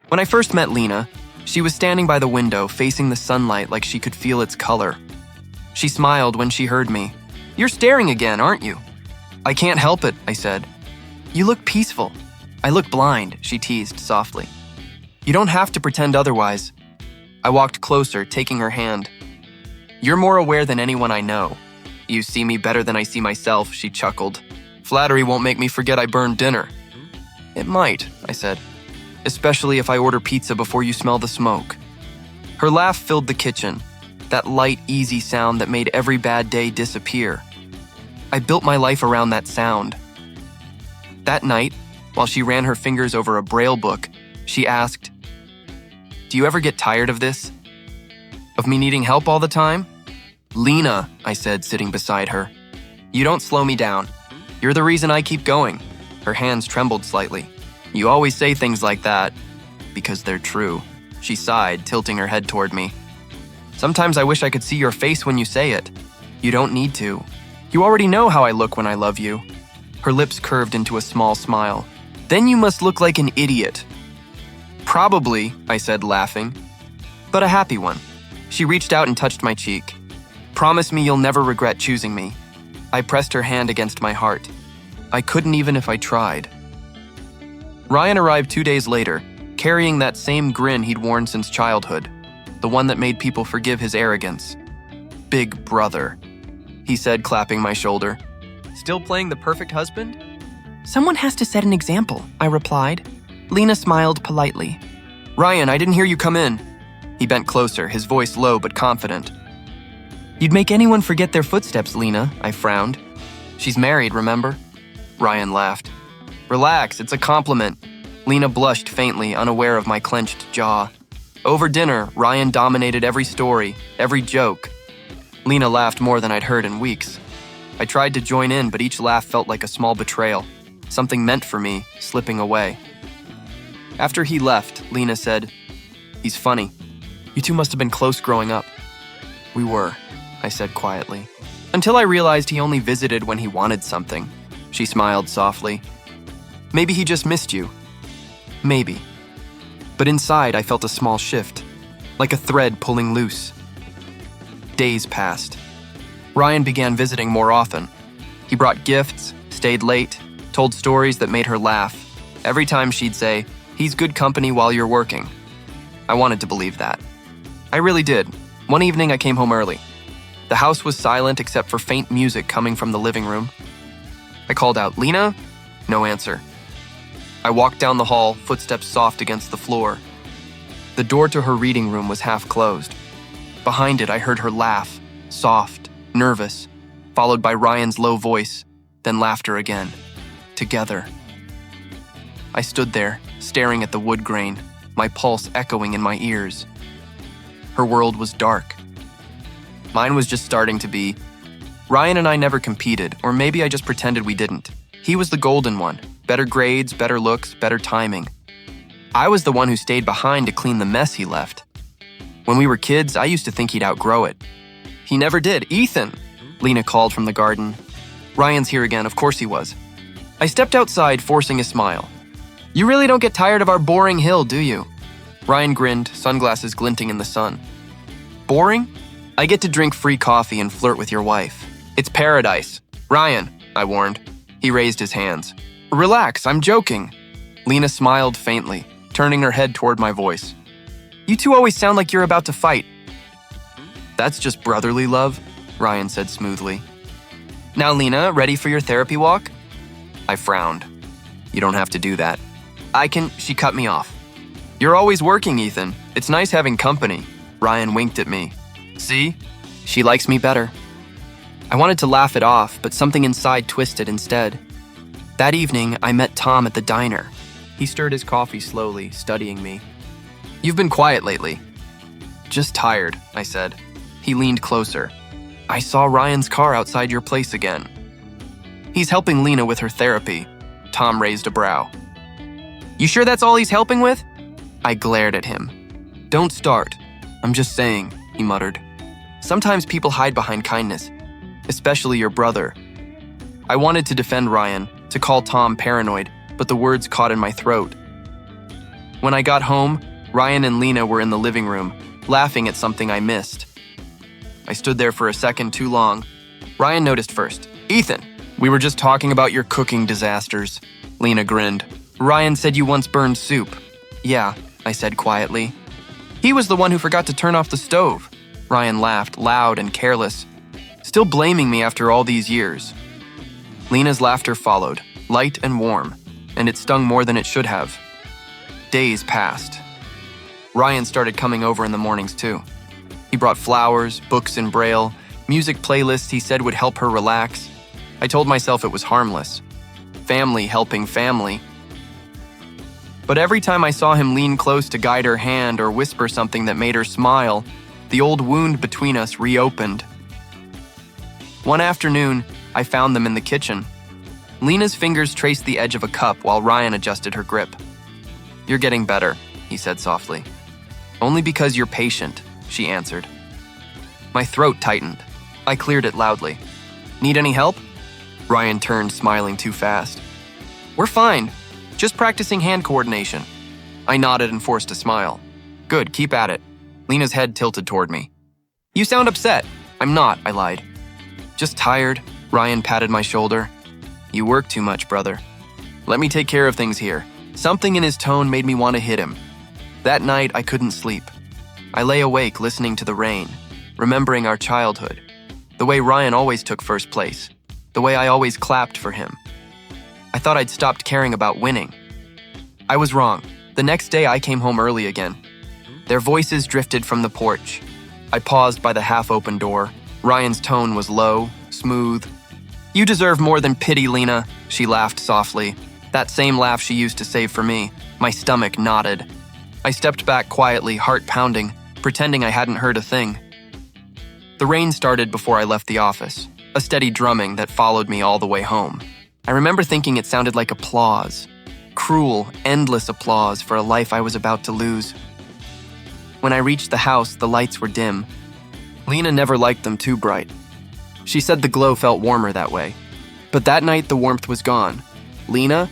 When I first met Lena, she was standing by the window facing the sunlight like she could feel its color. She smiled when she heard me. "You're staring again, aren't you?" "I can't help it," I said. "You look peaceful." "I look blind," she teased softly. "You don't have to pretend otherwise." I walked closer, taking her hand. "You're more aware than anyone I know." "You see me better than I see myself," she chuckled. "Flattery won't make me forget I burned dinner." "It might," I said. "Especially if I order pizza before you smell the smoke." Her laugh filled the kitchen, that light, easy sound that made every bad day disappear. I built my life around that sound. That night, while she ran her fingers over a Braille book, she asked, "Do you ever get tired of this? Of me needing help all the time?" "Lena," I said, sitting beside her. "You don't slow me down. You're the reason I keep going." Her hands trembled slightly. "You always say things like that." "Because they're true." She sighed, tilting her head toward me. "Sometimes I wish I could see your face when you say it." "You don't need to. You already know how I look when I love you." Her lips curved into a small smile. "Then you must look like an idiot." "Probably," I said, laughing, "but a happy one." She reached out and touched my cheek. "Promise me you'll never regret choosing me." I pressed her hand against my heart. I couldn't even if I tried. Ryan arrived 2 days later, carrying that same grin he'd worn since childhood, the one that made people forgive his arrogance. "Big brother," he said, clapping my shoulder. "Still playing the perfect husband?" "Someone has to set an example," I replied. Lena smiled politely. "Ryan, I didn't hear you come in." He bent closer, his voice low but confident. "You'd make anyone forget their footsteps, Lena," I frowned. "She's married, remember?" Ryan laughed. "Relax, it's a compliment." Lena blushed faintly, unaware of my clenched jaw. Over dinner, Ryan dominated every story, every joke. Lena laughed more than I'd heard in weeks. I tried to join in, but each laugh felt like a small betrayal, something meant for me, slipping away. After he left, Lena said, "He's funny. You two must have been close growing up." "We were," I said quietly. "Until I realized he only visited when he wanted something." She smiled softly. "Maybe he just missed you." "Maybe." But inside, I felt a small shift, like a thread pulling loose. Days passed. Ryan began visiting more often. He brought gifts, stayed late, told stories that made her laugh. Every time she'd say, "He's good company while you're working." I wanted to believe that. I really did. One evening, I came home early. The house was silent except for faint music coming from the living room. I called out, "Lena?" No answer. I walked down the hall, footsteps soft against the floor. The door to her reading room was half closed. Behind it, I heard her laugh, soft, nervous, followed by Ryan's low voice, then laughter again. Together. I stood there, staring at the wood grain, my pulse echoing in my ears. Her world was dark. Mine was just starting to be. Ryan and I never competed, or maybe I just pretended we didn't. He was the golden one. Better grades, better looks, better timing. I was the one who stayed behind to clean the mess he left. When we were kids, I used to think he'd outgrow it. He never did. "Ethan!" Lena called from the garden. "Ryan's here again, of course he was." I stepped outside, forcing a smile. "You really don't get tired of our boring hill, do you?" Ryan grinned, sunglasses glinting in the sun. "Boring? I get to drink free coffee and flirt with your wife. It's paradise." "Ryan," I warned. He raised his hands. "Relax, I'm joking." Lena smiled faintly, turning her head toward my voice. "You two always sound like you're about to fight." "That's just brotherly love," Ryan said smoothly. "Now, Lena, ready for your therapy walk?" I frowned. "You don't have to do that." "I can," she cut me off. "You're always working, Ethan. It's nice having company." Ryan winked at me. "See? She likes me better." I wanted to laugh it off, but something inside twisted instead. That evening, I met Tom at the diner. He stirred his coffee slowly, studying me. "You've been quiet lately." "Just tired," I said. He leaned closer. "I saw Ryan's car outside your place again." "He's helping Lena with her therapy." Tom raised a brow. "You sure that's all he's helping with?" I glared at him. "Don't start. I'm just saying," he muttered. "Sometimes people hide behind kindness, especially your brother." I wanted to defend Ryan, to call Tom paranoid, but the words caught in my throat. When I got home, Ryan and Lena were in the living room, laughing at something I missed. I stood there for a second too long. Ryan noticed first. "Ethan, we were just talking about your cooking disasters." Lena grinned. "Ryan said you once burned soup." "Yeah," I said quietly. "He was the one who forgot to turn off the stove." Ryan laughed, loud and careless, still blaming me after all these years. Lena's laughter followed, light and warm, and it stung more than it should have. Days passed. Ryan started coming over in the mornings too. He brought flowers, books in Braille, music playlists he said would help her relax. I told myself it was harmless. Family helping family. But every time I saw him lean close to guide her hand or whisper something that made her smile, the old wound between us reopened. One afternoon, I found them in the kitchen. Lena's fingers traced the edge of a cup while Ryan adjusted her grip. "You're getting better," he said softly. "Only because you're patient," she answered. My throat tightened. I cleared it loudly. "Need any help?" Ryan turned, smiling too fast. "We're fine. Just practicing hand coordination." I nodded and forced a smile. "Good, keep at it." Lena's head tilted toward me. "You sound upset." "I'm not," I lied. "Just tired." Ryan patted my shoulder. "You work too much, brother. Let me take care of things here." Something in his tone made me want to hit him. That night, I couldn't sleep. I lay awake listening to the rain, remembering our childhood, the way Ryan always took first place, the way I always clapped for him. I thought I'd stopped caring about winning. I was wrong. The next day, I came home early again. Their voices drifted from the porch. I paused by the half-open door. Ryan's tone was low, smooth. "You deserve more than pity, Lena," she laughed softly. That same laugh she used to save for me. My stomach knotted. I stepped back quietly, heart pounding, pretending I hadn't heard a thing. The rain started before I left the office, a steady drumming that followed me all the way home. I remember thinking it sounded like applause. Cruel, endless applause for a life I was about to lose. When I reached the house, the lights were dim. Lena never liked them too bright. She said the glow felt warmer that way. But that night, the warmth was gone. "Lena?"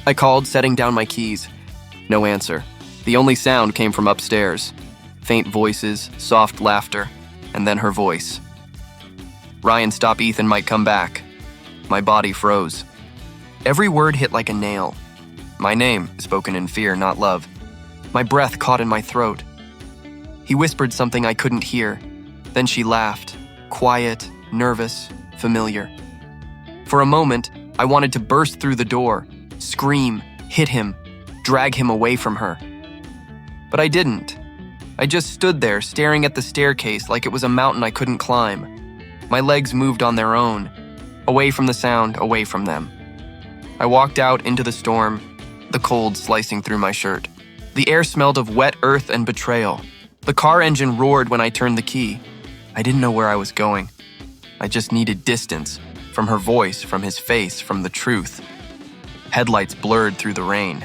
I called, setting down my keys. No answer. The only sound came from upstairs. Faint voices, soft laughter, and then her voice. "Ryan, stop, Ethan might come back." My body froze. Every word hit like a nail. My name, spoken in fear, not love. My breath caught in my throat. He whispered something I couldn't hear. Then she laughed, quiet, nervous, familiar. For a moment, I wanted to burst through the door, scream, hit him, drag him away from her. But I didn't. I just stood there staring at the staircase like it was a mountain I couldn't climb. My legs moved on their own, away from the sound, away from them. I walked out into the storm, the cold slicing through my shirt. The air smelled of wet earth and betrayal. The car engine roared when I turned the key. I didn't know where I was going. I just needed distance, from her voice, from his face, from the truth. Headlights blurred through the rain.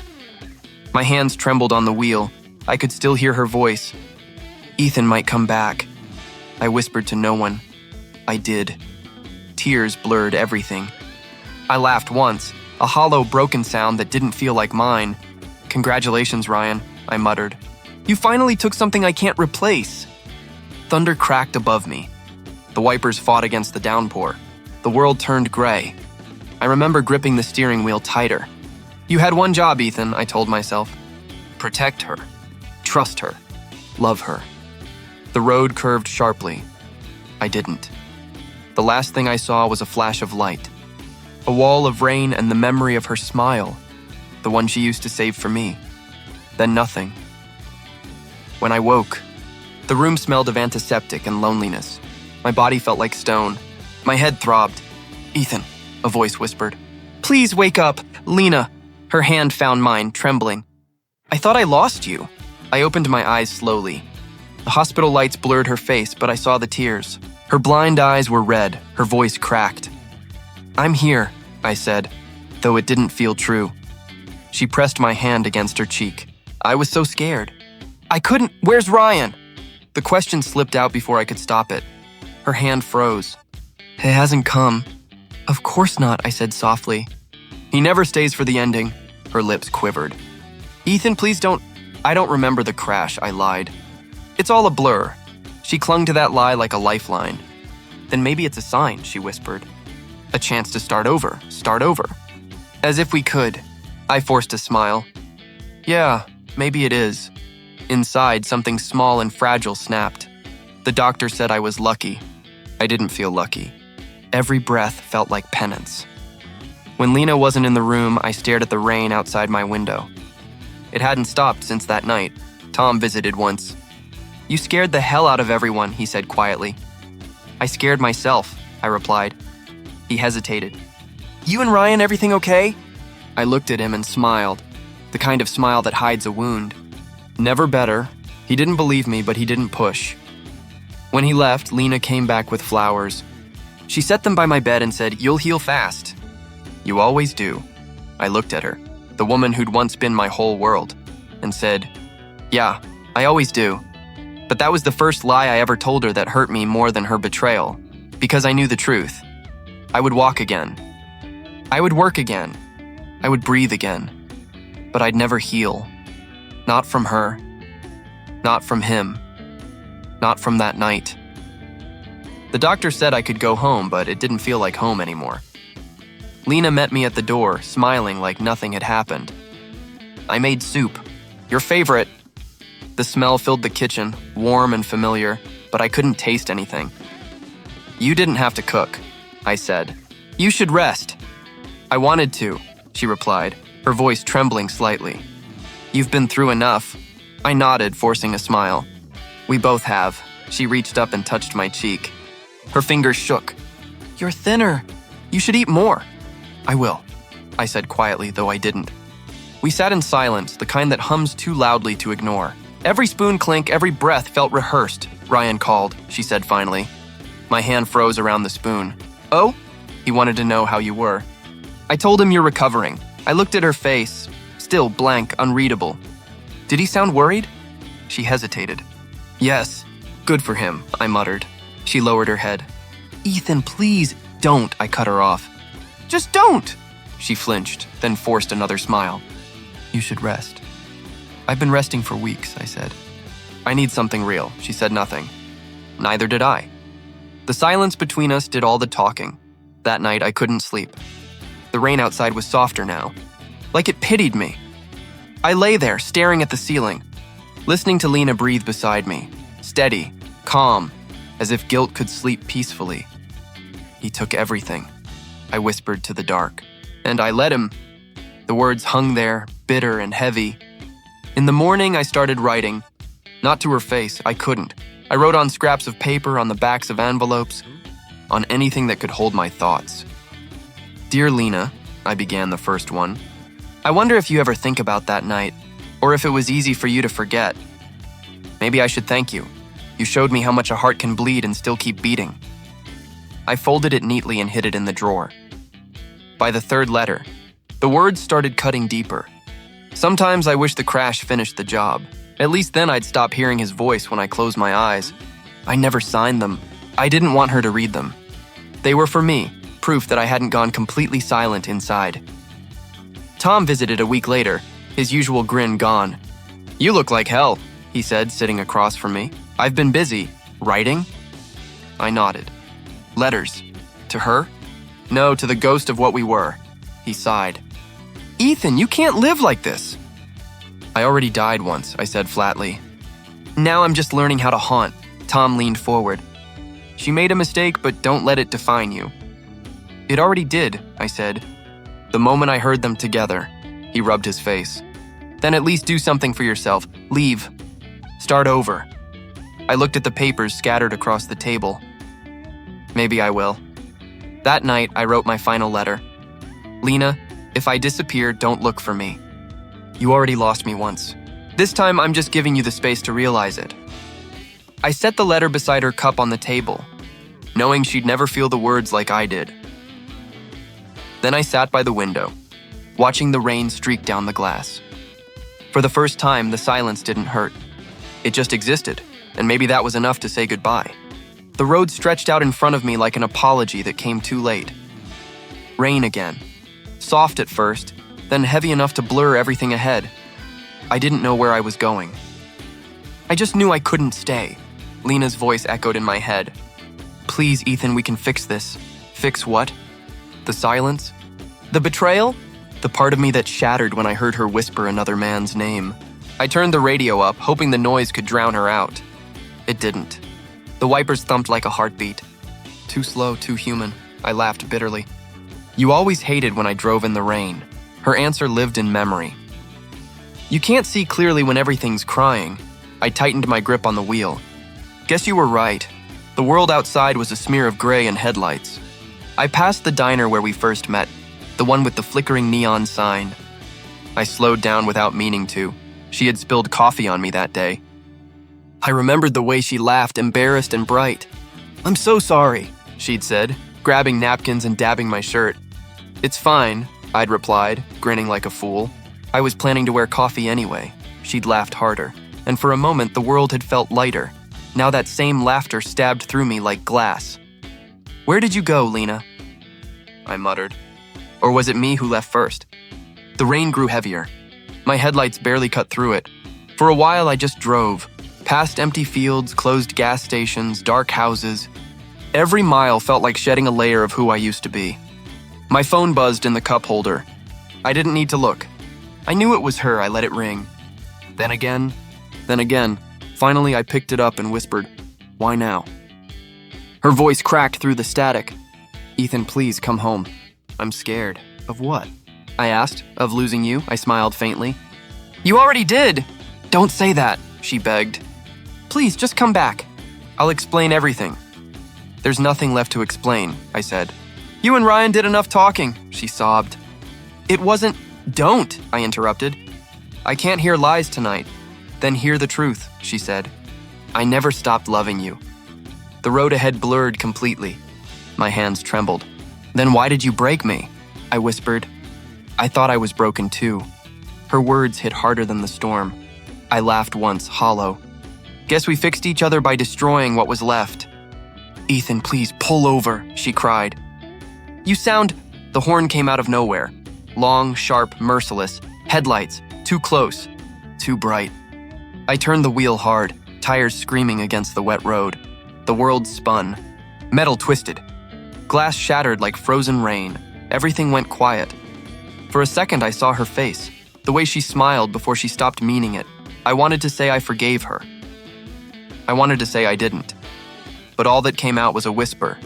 My hands trembled on the wheel. I could still hear her voice. "Ethan might come back." I whispered to no one. I did. Tears blurred everything. I laughed once, a hollow, broken sound that didn't feel like mine. "Congratulations, Ryan," I muttered. "You finally took something I can't replace." Thunder cracked above me. The wipers fought against the downpour. The world turned gray. I remember gripping the steering wheel tighter. "You had one job, Ethan," I told myself. Protect her. Trust her. Love her. The road curved sharply. I didn't. The last thing I saw was a flash of light. A wall of rain and the memory of her smile, the one she used to save for me. Then nothing. When I woke, the room smelled of antiseptic and loneliness. My body felt like stone. My head throbbed. "Ethan," a voice whispered. "Please wake up, Lena." Her hand found mine, trembling. "I thought I lost you." I opened my eyes slowly. The hospital lights blurred her face, but I saw the tears. Her blind eyes were red, her voice cracked. "I'm here," I said, though it didn't feel true. She pressed my hand against her cheek. I was so scared. I couldn't. "Where's Ryan?" The question slipped out before I could stop it. Her hand froze. "He hasn't come." "Of course not," I said softly. "He never stays for the ending." Her lips quivered. "Ethan, please don't." I don't remember the crash, I lied. It's all a blur. She clung to that lie like a lifeline. Then maybe it's a sign, she whispered. A chance to start over. As if we could. I forced a smile. Yeah, maybe it is. Inside, something small and fragile snapped. The doctor said I was lucky. I didn't feel lucky. Every breath felt like penance. When Lena wasn't in the room, I stared at the rain outside my window. It hadn't stopped since that night. Tom visited once. You scared the hell out of everyone, he said quietly. I scared myself, I replied. He hesitated. You and Ryan, everything okay? I looked at him and smiled, the kind of smile that hides a wound. Never better. He didn't believe me, but he didn't push. When he left, Lena came back with flowers. She set them by my bed and said, "You'll heal fast." You always do. I looked at her, the woman who'd once been my whole world, and said, yeah, I always do. But that was the first lie I ever told her that hurt me more than her betrayal, because I knew the truth. I would walk again. I would work again. I would breathe again. But I'd never heal. Not from her. Not from him. Not from that night. The doctor said I could go home, but it didn't feel like home anymore. Lena met me at the door, smiling like nothing had happened. I made soup. Your favorite. The smell filled the kitchen, warm and familiar, but I couldn't taste anything. You didn't have to cook, I said. You should rest. I wanted to, she replied, her voice trembling slightly. You've been through enough. I nodded, forcing a smile. We both have. She reached up and touched my cheek. Her fingers shook. You're thinner. You should eat more. I will, I said quietly, though I didn't. We sat in silence, the kind that hums too loudly to ignore. Every spoon clink, every breath felt rehearsed. Ryan called, she said finally. My hand froze around the spoon. Oh? He wanted to know how you were. I told him you're recovering. I looked at her face, still blank, unreadable. Did he sound worried? She hesitated. Yes, good for him, I muttered. She lowered her head. Ethan, please, don't, I cut her off. Just don't! She flinched, then forced another smile. You should rest. I've been resting for weeks, I said. I need something real. She said nothing. Neither did I. The silence between us did all the talking. That night, I couldn't sleep. The rain outside was softer now, like it pitied me. I lay there, staring at the ceiling, listening to Lena breathe beside me, steady, calm, as if guilt could sleep peacefully. He took everything, I whispered to the dark, and I let him. The words hung there, bitter and heavy. In the morning, I started writing. Not to her face, I couldn't. I wrote on scraps of paper, on the backs of envelopes, on anything that could hold my thoughts. Dear Lena, I began the first one. I wonder if you ever think about that night, or if it was easy for you to forget. Maybe I should thank you. You showed me how much a heart can bleed and still keep beating. I folded it neatly and hid it in the drawer. By the third letter, the words started cutting deeper. Sometimes I wish the crash finished the job. At least then I'd stop hearing his voice when I closed my eyes. I never signed them. I didn't want her to read them. They were for me, proof that I hadn't gone completely silent inside. Tom visited a week later, his usual grin gone. You look like hell, he said, sitting across from me. I've been busy. Writing? I nodded. Letters. To her? No, to the ghost of what we were. He sighed. Ethan, you can't live like this. I already died once, I said flatly. Now I'm just learning how to haunt. Tom leaned forward. She made a mistake, but don't let it define you. It already did, I said. The moment I heard them together, he rubbed his face. Then at least do something for yourself. Leave. Start over. I looked at the papers scattered across the table. Maybe I will. That night, I wrote my final letter. Lena, if I disappear, don't look for me. You already lost me once. This time, I'm just giving you the space to realize it. I set the letter beside her cup on the table, knowing she'd never feel the words like I did. Then I sat by the window, watching the rain streak down the glass. For the first time, the silence didn't hurt. It just existed, and maybe that was enough to say goodbye. The road stretched out in front of me like an apology that came too late. Rain again. Soft at first, then heavy enough to blur everything ahead. I didn't know where I was going. I just knew I couldn't stay. Lena's voice echoed in my head. Please, Ethan, we can fix this. Fix what? The silence? The betrayal? The part of me that shattered when I heard her whisper another man's name. I turned the radio up, hoping the noise could drown her out. It didn't. The wipers thumped like a heartbeat. Too slow, too human. I laughed bitterly. You always hated when I drove in the rain. Her answer lived in memory. You can't see clearly when everything's crying. I tightened my grip on the wheel. Guess you were right. The world outside was a smear of gray and headlights. I passed the diner where we first met, the one with the flickering neon sign. I slowed down without meaning to. She had spilled coffee on me that day. I remembered the way she laughed, embarrassed and bright. I'm so sorry, she'd said, grabbing napkins and dabbing my shirt. It's fine, I'd replied, grinning like a fool. I was planning to wear coffee anyway. She'd laughed harder, and for a moment the world had felt lighter. Now that same laughter stabbed through me like glass. Where did you go, Lena? I muttered. Or was it me who left first? The rain grew heavier. My headlights barely cut through it. For a while I just drove, past empty fields, closed gas stations, dark houses. Every mile felt like shedding a layer of who I used to be. My phone buzzed in the cup holder. I didn't need to look. I knew it was her. I let it ring. Then again. Finally, I picked it up and whispered, "Why now?" Her voice cracked through the static. "Ethan, please come home." "I'm scared." "Of what?" I asked. "Of losing you," I smiled faintly. "You already did." "Don't say that," she begged. "Please, just come back. I'll explain everything." "There's nothing left to explain," I said. "You and Ryan did enough talking," she sobbed. "It wasn't—" "Don't," I interrupted. "I can't hear lies tonight." "Then hear the truth," she said. "I never stopped loving you." The road ahead blurred completely. My hands trembled. "Then why did you break me?" I whispered. I thought I was broken too. Her words hit harder than the storm. I laughed once, hollow. "Guess we fixed each other by destroying what was left." "Ethan, please pull over," she cried. "You sound—" The horn came out of nowhere. Long, sharp, merciless. Headlights. Too close. Too bright. I turned the wheel hard, tires screaming against the wet road. The world spun. Metal twisted. Glass shattered like frozen rain. Everything went quiet. For a second, I saw her face, the way she smiled before she stopped meaning it. I wanted to say I forgave her. I wanted to say I didn't. But all that came out was a whisper.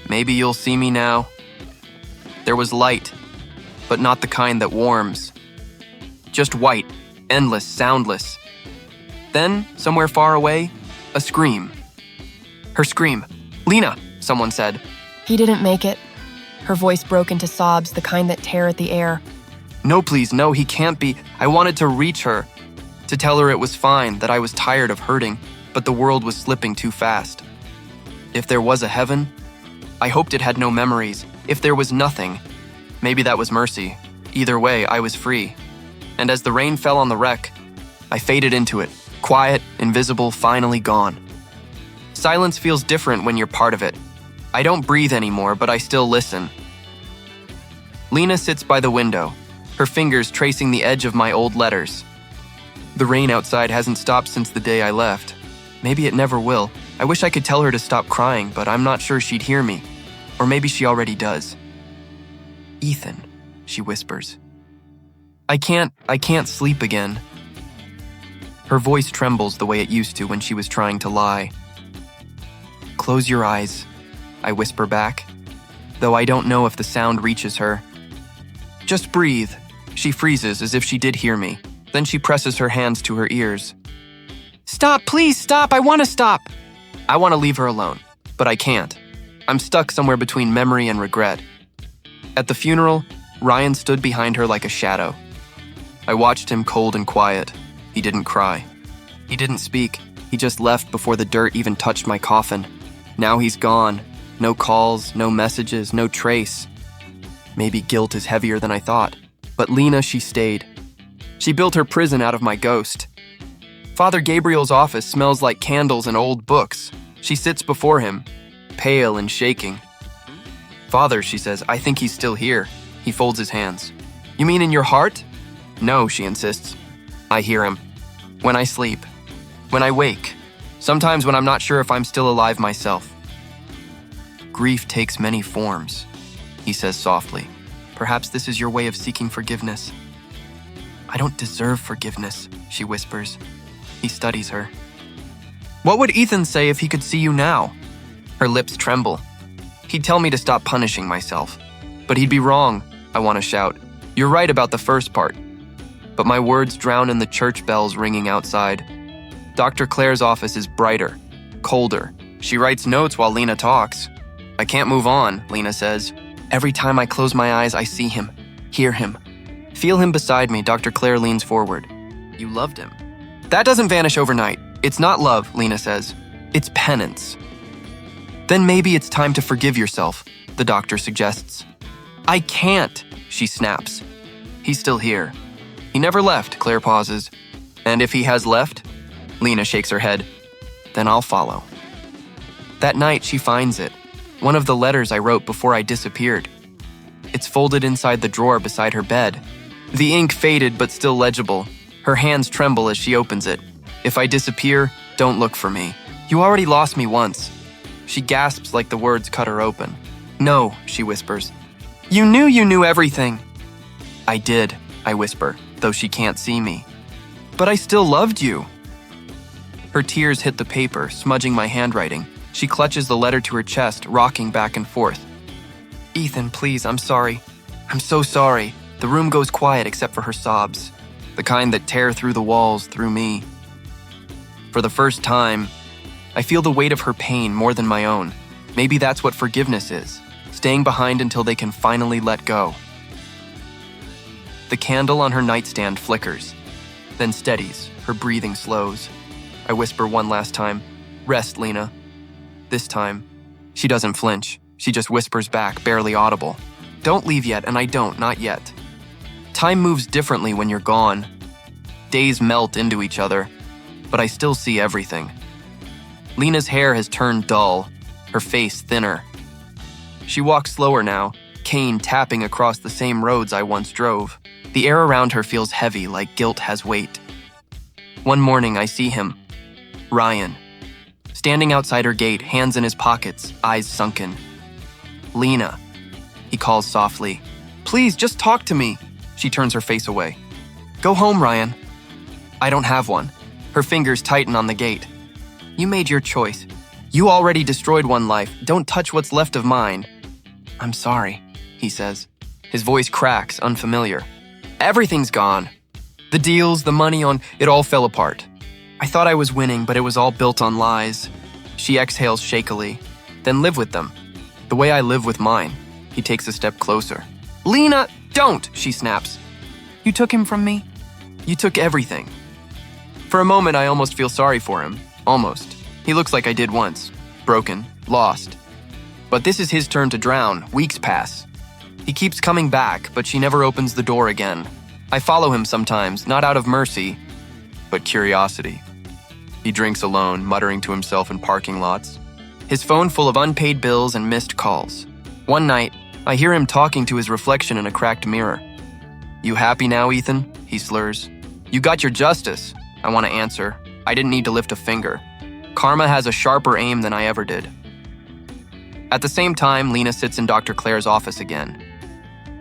"Maybe you'll see me now." There was light, but not the kind that warms. Just white, endless, soundless. Then, somewhere far away, a scream. Her scream. "Lena," someone said. He didn't make it. Her voice broke into sobs, the kind that tear at the air. "No, please, no, he can't be." I wanted to reach her, to tell her it was fine, that I was tired of hurting, but the world was slipping too fast. If there was a heaven, I hoped it had no memories. If there was nothing, maybe that was mercy. Either way, I was free. And as the rain fell on the wreck, I faded into it, quiet, invisible, finally gone. Silence feels different when you're part of it. I don't breathe anymore, but I still listen. Lena sits by the window, her fingers tracing the edge of my old letters. The rain outside hasn't stopped since the day I left. Maybe it never will. I wish I could tell her to stop crying, but I'm not sure she'd hear me. Or maybe she already does. "Ethan," she whispers. I can't sleep again. Her voice trembles the way it used to when she was trying to lie. "Close your eyes," I whisper back, though I don't know if the sound reaches her. "Just breathe." She freezes as if she did hear me. Then she presses her hands to her ears. "Stop, please stop, I want to stop." I want to leave her alone, but I can't. I'm stuck somewhere between memory and regret. At the funeral, Ryan stood behind her like a shadow. I watched him cold and quiet. He didn't cry. He didn't speak. He just left before the dirt even touched my coffin. Now he's gone. No calls, no messages, no trace. Maybe guilt is heavier than I thought. But Lena, she stayed. She built her prison out of my ghost. Father Gabriel's office smells like candles and old books. She sits before him, pale and shaking. "Father," she says, "I think he's still here." He folds his hands. "You mean in your heart?" "No," she insists. I hear him. When I sleep. When I wake. Sometimes when I'm not sure if I'm still alive myself. Grief takes many forms, he says softly. Perhaps this is your way of seeking forgiveness. I don't deserve forgiveness, she whispers. He studies her. What would Ethan say if he could see you now? Her lips tremble. He'd tell me to stop punishing myself. But he'd be wrong, I want to shout. You're right about the first part. But my words drown in the church bells ringing outside. Dr. Claire's office is brighter, colder. She writes notes while Lena talks. I can't move on, Lena says. Every time I close my eyes, I see him, hear him. Feel him beside me, Dr. Claire leans forward. You loved him. That doesn't vanish overnight. It's not love, Lena says. It's penance. Then maybe it's time to forgive yourself, the doctor suggests. I can't, she snaps. He's still here. He never left, Claire pauses. And if he has left? Lena shakes her head. Then I'll follow. That night, she finds it. One of the letters I wrote before I disappeared. It's folded inside the drawer beside her bed. The ink faded but still legible. Her hands tremble as she opens it. If I disappear, don't look for me. You already lost me once. She gasps like the words cut her open. No, she whispers. You knew everything. I did, I whisper, though she can't see me. But I still loved you. Her tears hit the paper, smudging my handwriting. She clutches the letter to her chest, rocking back and forth. Ethan, please, I'm sorry. I'm so sorry. The room goes quiet except for her sobs, the kind that tear through the walls, through me. For the first time, I feel the weight of her pain more than my own. Maybe that's what forgiveness is, staying behind until they can finally let go. The candle on her nightstand flickers, then steadies, her breathing slows. I whisper one last time, rest, Lena. This time, she doesn't flinch. She just whispers back, barely audible. Don't leave yet, and I don't, not yet. Time moves differently when you're gone. Days melt into each other, but I still see everything. Lena's hair has turned dull, her face thinner. She walks slower now, cane tapping across the same roads I once drove. The air around her feels heavy, like guilt has weight. One morning, I see him, Ryan, standing outside her gate, hands in his pockets, eyes sunken. Lena, he calls softly. Please, just talk to me. She turns her face away. Go home, Ryan. I don't have one. Her fingers tighten on the gate. You made your choice. You already destroyed one life. Don't touch what's left of mine. I'm sorry, he says. His voice cracks, unfamiliar. Everything's gone. The deals, the money it all fell apart. I thought I was winning, but it was all built on lies. She exhales shakily. Then live with them. The way I live with mine. He takes a step closer. Lena, don't, she snaps. You took him from me? You took everything. For a moment, I almost feel sorry for him. Almost. He looks like I did once. Broken. Lost. But this is his turn to drown. Weeks pass. He keeps coming back, but she never opens the door again. I follow him sometimes, not out of mercy, but curiosity. He drinks alone, muttering to himself in parking lots. His phone full of unpaid bills and missed calls. One night, I hear him talking to his reflection in a cracked mirror. You happy now, Ethan? He slurs. You got your justice. I want to answer. I didn't need to lift a finger. Karma has a sharper aim than I ever did. At the same time, Lena sits in Dr. Claire's office again.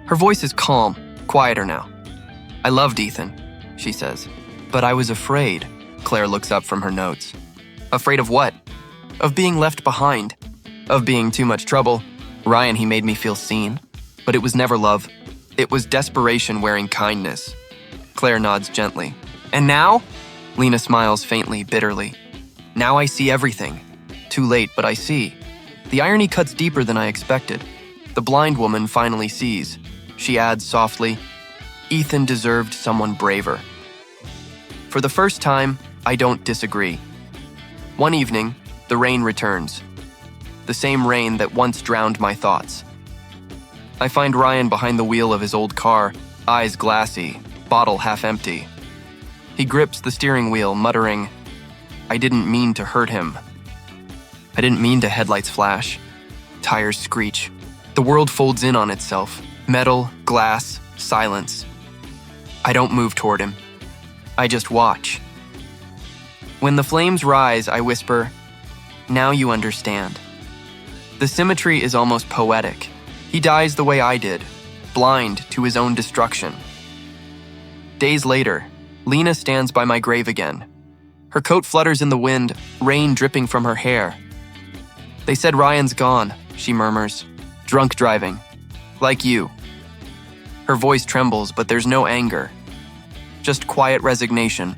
Her voice is calm, quieter now. I loved Ethan, she says. But I was afraid. Claire looks up from her notes. Afraid of what? Of being left behind. Of being too much trouble. Ryan, he made me feel seen. But it was never love. It was desperation wearing kindness. Claire nods gently. And now? Lena smiles faintly, bitterly. Now I see everything. Too late, but I see. The irony cuts deeper than I expected. The blind woman finally sees. She adds softly, Ethan deserved someone braver. For the first time, I don't disagree. One evening, the rain returns. The same rain that once drowned my thoughts. I find Ryan behind the wheel of his old car, eyes glassy, bottle half empty. He grips the steering wheel, muttering, I didn't mean to hurt him. I didn't mean to headlights flash. Tires screech. The world folds in on itself. Metal, glass, silence. I don't move toward him. I just watch. When the flames rise, I whisper, "Now you understand." The symmetry is almost poetic. He dies the way I did, blind to his own destruction. Days later, Lena stands by my grave again. Her coat flutters in the wind, rain dripping from her hair. "They said Ryan's gone," she murmurs, "drunk driving. Like you." Her voice trembles, but there's no anger. Just quiet resignation.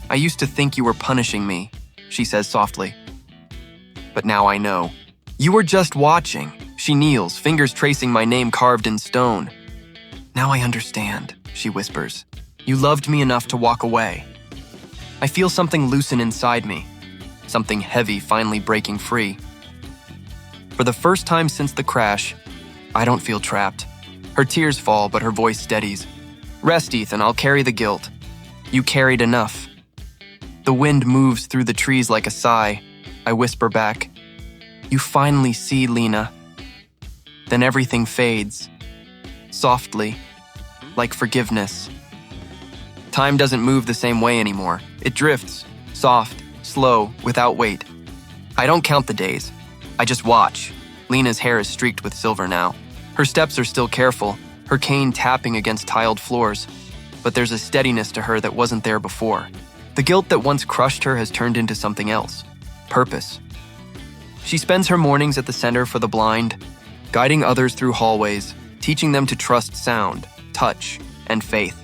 "I used to think you were punishing me," she says softly. "But now I know. You were just watching." She kneels, fingers tracing my name carved in stone. "Now I understand," she whispers. "You loved me enough to walk away." I feel something loosen inside me, something heavy finally breaking free. For the first time since the crash, I don't feel trapped. Her tears fall, but her voice steadies. "Rest, Ethan, I'll carry the guilt. You carried enough." The wind moves through the trees like a sigh. I whisper back, "You finally see, Lena." Then everything fades, softly, like forgiveness. Time doesn't move the same way anymore. It drifts, soft, slow, without weight. I don't count the days. I just watch. Lena's hair is streaked with silver now. Her steps are still careful, her cane tapping against tiled floors. But there's a steadiness to her that wasn't there before. The guilt that once crushed her has turned into something else. Purpose. She spends her mornings at the Center for the Blind, guiding others through hallways, teaching them to trust sound, touch, and faith.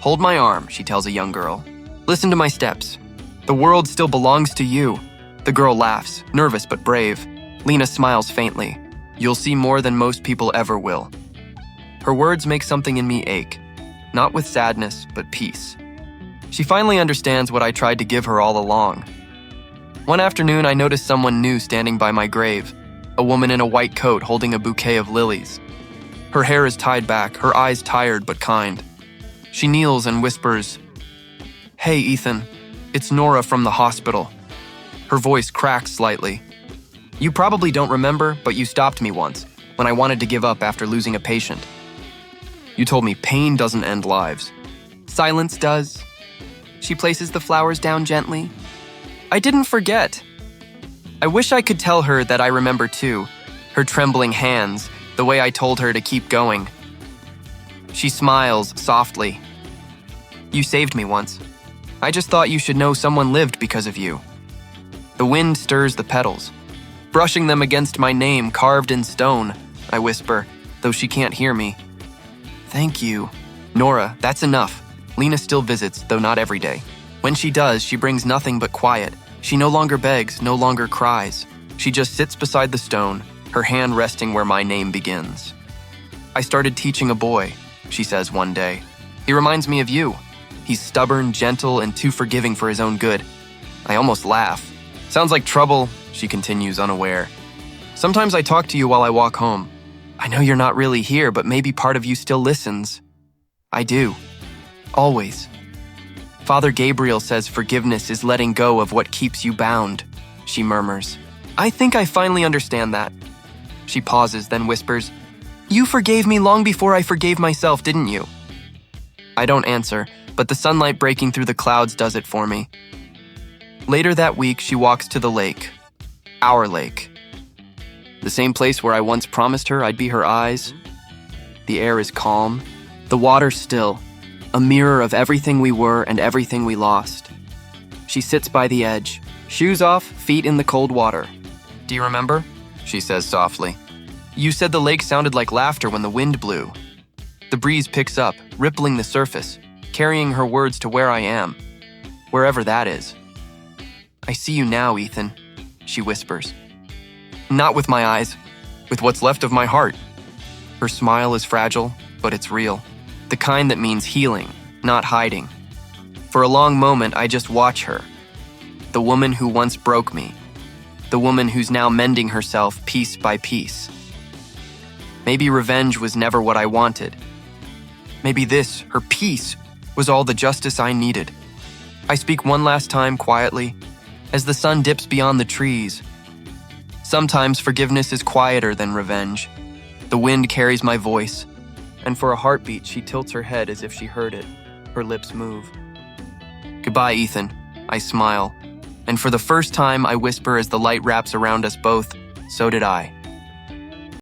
"Hold my arm," she tells a young girl. "Listen to my steps. The world still belongs to you." The girl laughs, nervous but brave. Lena smiles faintly. "You'll see more than most people ever will." Her words make something in me ache, not with sadness, but peace. She finally understands what I tried to give her all along. One afternoon, I noticed someone new standing by my grave, a woman in a white coat holding a bouquet of lilies. Her hair is tied back, her eyes tired but kind. She kneels and whispers, "Hey, Ethan, it's Nora from the hospital." Her voice cracks slightly. "You probably don't remember, but you stopped me once, when I wanted to give up after losing a patient. You told me pain doesn't end lives. Silence does." She places the flowers down gently. "I didn't forget." I wish I could tell her that I remember too, her trembling hands, the way I told her to keep going. She smiles softly. "You saved me once. I just thought you should know someone lived because of you." The wind stirs the petals, brushing them against my name carved in stone. I whisper, though she can't hear me. "Thank you." "Nora, that's enough." Lena still visits, though not every day. When she does, she brings nothing but quiet. She no longer begs, no longer cries. She just sits beside the stone, her hand resting where my name begins. "I started teaching a boy," she says one day. "He reminds me of you. He's stubborn, gentle, and too forgiving for his own good." I almost laugh. "Sounds like trouble," she continues, unaware. "Sometimes I talk to you while I walk home. I know you're not really here, but maybe part of you still listens." "I do. Always." "Father Gabriel says forgiveness is letting go of what keeps you bound," she murmurs. "I think I finally understand that." She pauses, then whispers, "You forgave me long before I forgave myself, didn't you?" I don't answer, but the sunlight breaking through the clouds does it for me. Later that week, she walks to the lake. Our lake. The same place where I once promised her I'd be her eyes. The air is calm, the water still, a mirror of everything we were and everything we lost. She sits by the edge, shoes off, feet in the cold water. "Do you remember?" she says softly. "You said the lake sounded like laughter when the wind blew." The breeze picks up, rippling the surface, carrying her words to where I am, wherever that is. "I see you now, Ethan," she whispers. "Not with my eyes, with what's left of my heart." Her smile is fragile, but it's real. The kind that means healing, not hiding. For a long moment, I just watch her. The woman who once broke me. The woman who's now mending herself piece by piece. Maybe revenge was never what I wanted. Maybe this, her peace, was all the justice I needed. I speak one last time quietly, as the sun dips beyond the trees. Sometimes forgiveness is quieter than revenge. The wind carries my voice, and for a heartbeat, she tilts her head as if she heard it. Her lips move. Goodbye, Ethan. I smile. And for the first time, I whisper as the light wraps around us both, so did I.